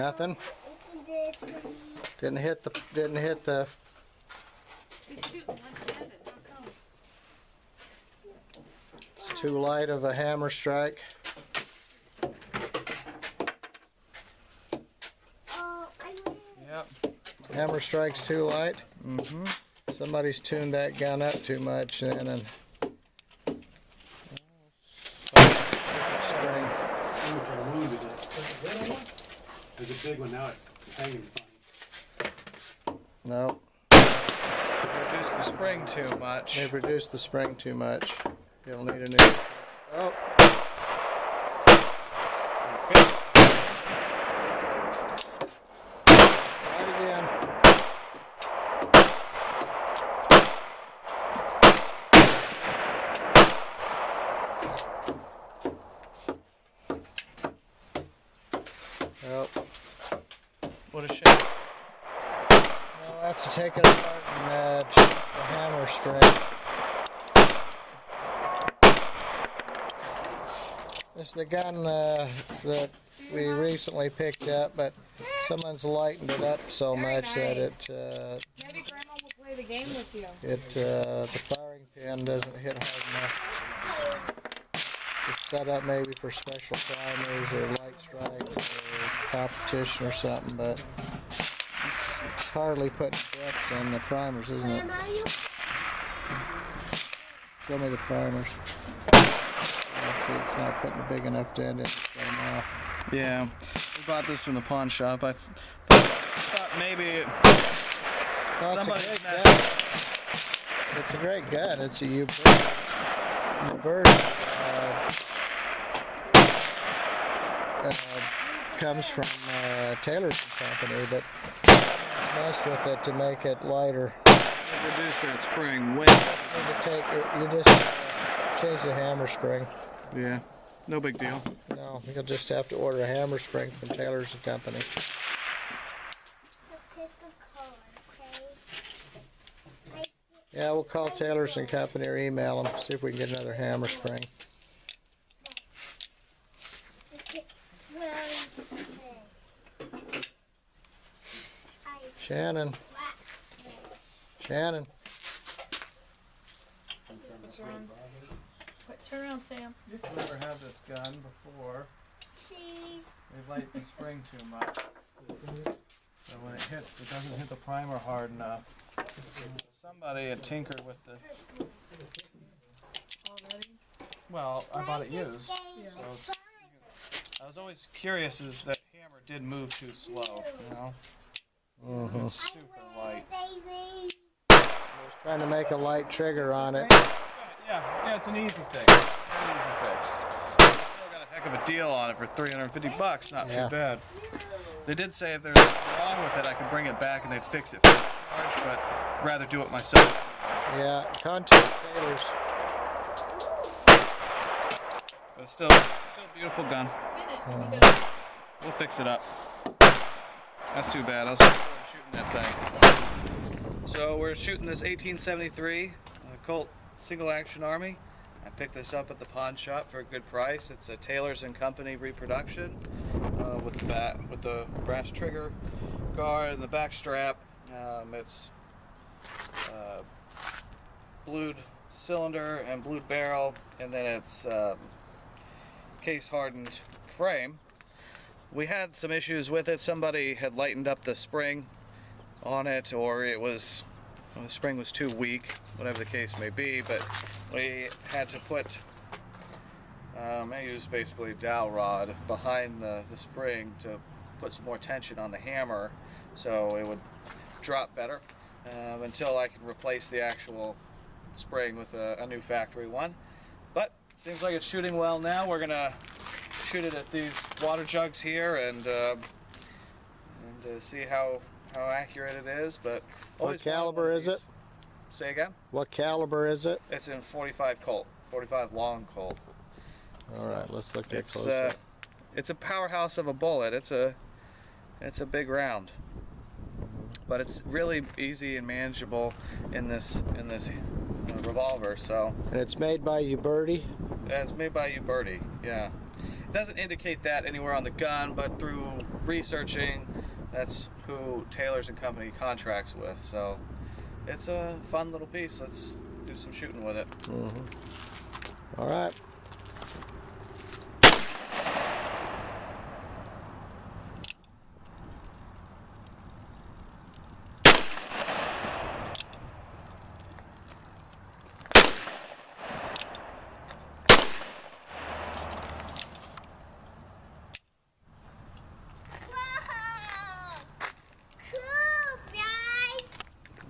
Nothing. Didn't hit the. He's shooting one-handed. How come? It's too light of a hammer strike. Yep. Hammer strike's too light. Mm-hmm. Somebody's tuned that gun up too much then, and spring. There's a big one now. It's hanging funny. No, Reduced the spring too much. they've reduced the spring too much. You'll need a new. Oh. Try it again. Oh. What a shame. I'll have to take it apart and change the hammer spring. This is the gun that we recently picked up, but someone's lightened it up so much that it Maybe Grandma will play the game with you. the firing pin doesn't hit hard enough. It's set up maybe for special primers or light strike or competition or something, but it's hardly putting depths on the primers, isn't it? Show me the primers. I see it's not putting a big enough dent in to set them off. Yeah, we bought this from the pawn shop. I thought maybe Well, it's a somebody great messed gun. up. It's a great gun. It's a Uberti. Comes from Taylor's company, but it's messed with it to make it lighter. Reduce that spring way. You just change the hammer spring. Yeah, no big deal. No, you'll just have to order a hammer spring from Taylor's company. Yeah, we'll call Taylor's and Company or email them, see if we can get another hammer spring. Shannon. Shannon. Turn around, Sam. You've never had this gun before. They light the spring too much. So when it hits, it doesn't hit the primer hard enough. Somebody had tinkered with this. Already? Well, I bought it used. Yeah. So I was always curious is that hammer did move too slow, you know? Mm-hmm. It's super light. I was trying to make a light trigger on it. Yeah, it's an easy fix. Very easy fix. Still got a heck of a deal on it for $350. Not Yeah. too bad. They did say if there's anything wrong with it, I could bring it back and they'd fix it for charge, but I'd rather do it myself. Yeah, contact Taylor's. But it's still a beautiful gun. We'll fix it up. That's too bad. I was looking forward to shooting that thing. So we're shooting this 1873 Colt single action army. I picked this up at the pawn shop for a good price. It's a Taylor's and Company reproduction with the brass trigger guard and the back strap. It's blued cylinder and blued barrel, and then it's case hardened frame. We had some issues with it. Somebody had lightened up the spring on it, or the spring was too weak, whatever the case may be, but we had to put I used basically a dowel rod behind the spring to put some more tension on the hammer so it would drop better until I could replace the actual spring with a new factory one. But it seems like it's shooting well now. We're gonna shoot it at these water jugs here and see how accurate it is. But What caliber is it? Say again? What caliber is it? It's in 45 Colt, 45 long Colt. All right, let's look at it It's closer. it's a powerhouse of a bullet. It's a big round, but it's really easy and manageable in this revolver. So And it's made by Uberti. it's made by Uberti, yeah. doesn't indicate that anywhere on the gun, but through researching, that's who Taylor's and Company contracts with. So it's a fun little piece. Let's do some shooting with it. All right.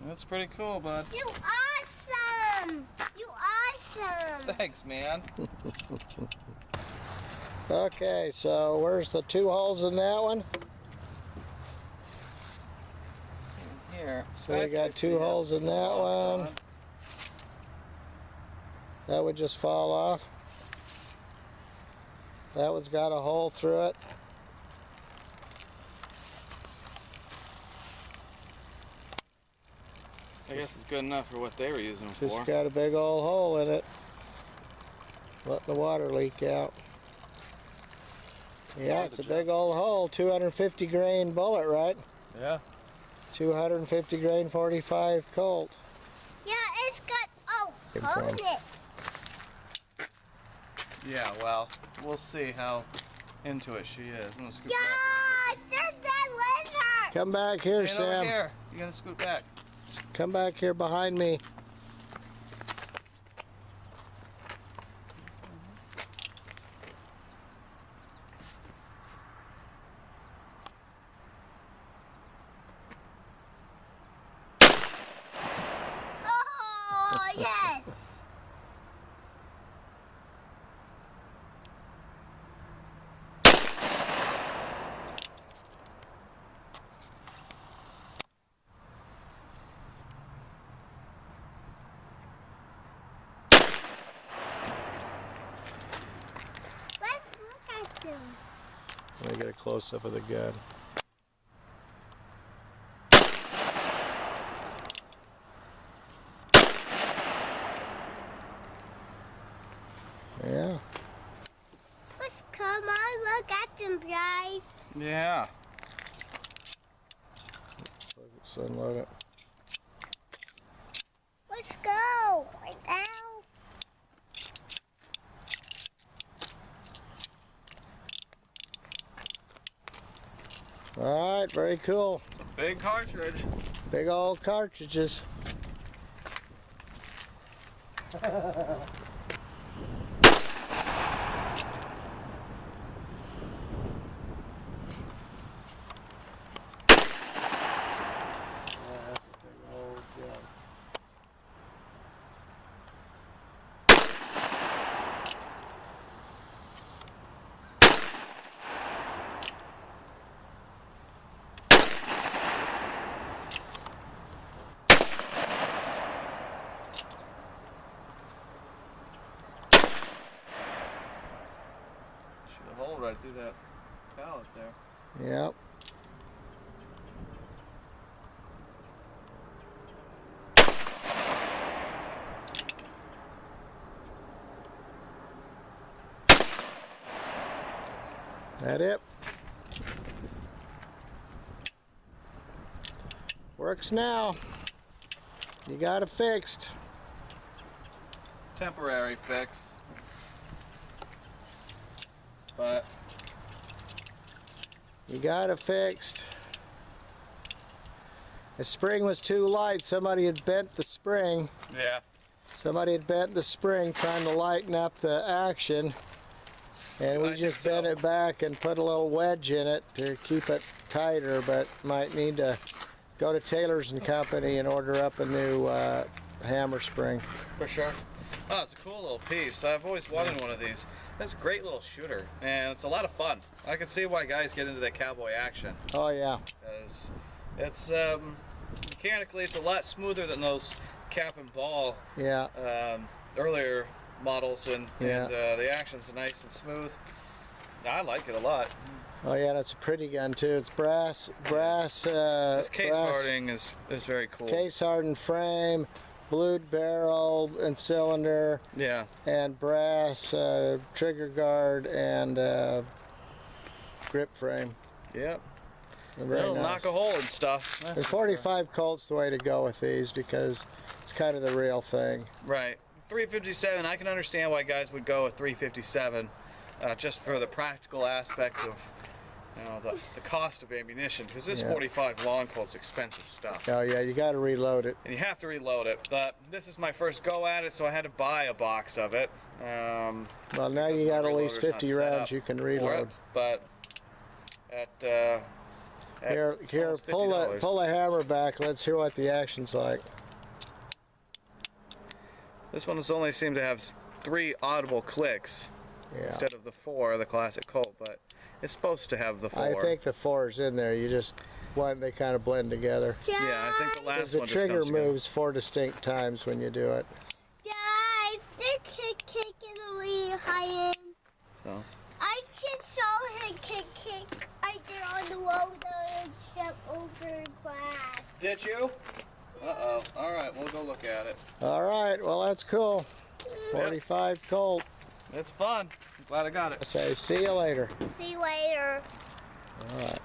That's pretty cool, bud. You awesome! You awesome! Thanks, man. Okay, so where's the 2 holes in that one? Here. So we got 2 holes in that one. That would just fall off. That one's got a hole through it. I guess it's good enough for what they were using it Just for. got a big old hole in it. Letting the water leak out. Yeah, it's a big old hole. 250 grain bullet, right? Yeah. 250 grain 45 Colt. Yeah, it's got, oh, Good hold friend. it. Yeah, well, we'll see how into it she is. I'm gonna scoot Guys, there's that lizard! Come back here, back. Stand over Sam. here. You gotta scoot back. Come back here behind me. Oh, yes! Let's look at them. Let me get a close up of the gun. Yeah. Let's come on, look at them, guys. Yeah. Let's unload it. Let's go right now. All right, very cool. Big cartridge. Big old cartridges. Shoot a hole right through that pallet there. Yep. That it? Works now. You got it fixed. Temporary fix. But You got it fixed. The spring was too light. Somebody had bent the spring. yeah. Somebody had bent the spring trying to lighten up the action. And we I just think so. bent it back and put a little wedge in it to keep it tighter, but might need to go to Taylor's and Company and order up a new hammer spring. For sure. Oh, it's a cool little piece. I've always wanted one of these. It's a great little shooter, and it's a lot of fun. I can see why guys get into that cowboy action. Oh yeah. Because it's mechanically it's a lot smoother than those cap and ball Yeah. earlier models, and, Yeah. and the action's nice and smooth. I like it a lot. Oh yeah, that's a pretty gun too. It's brass. This case brass hardening is very cool. Case hardened frame, blued barrel and cylinder, Yeah. and brass trigger guard and grip frame. Yep. They're very It'll nice. knock a hole and stuff. The That's for 45 Colt's the way to go with these because it's kind of the real thing. sure. Right. 357. I can understand why guys would go with 357, just for the practical aspect of, you know, the cost of ammunition. Because this Yeah. 45 long Colt's expensive stuff. Oh yeah, you got to reload it. And you have to reload it. But this is my first go at it, so I had to buy a box of it. Well, now because you my got at least reloader's not 50 set rounds up you can for reload. it, but at Here, almost pull the hammer back. Let's hear what the action's like. This one has only seemed to have 3 audible clicks Yeah. instead of the 4 of the classic Colt, but it's supposed to have the 4. I think the 4's in there. You just they kind of blend together. Yeah, I think the last The one just trigger comes together. moves 4 distinct times when you do it. Guys, they're kicking away high end. So, I just saw him kick right there on the wall and step over glass. did you? Uh-oh. All right, we'll go look at it. All right, well that's cool. 45 Colt. It's fun. I'm glad I got it. Say see you later. See you later. All right.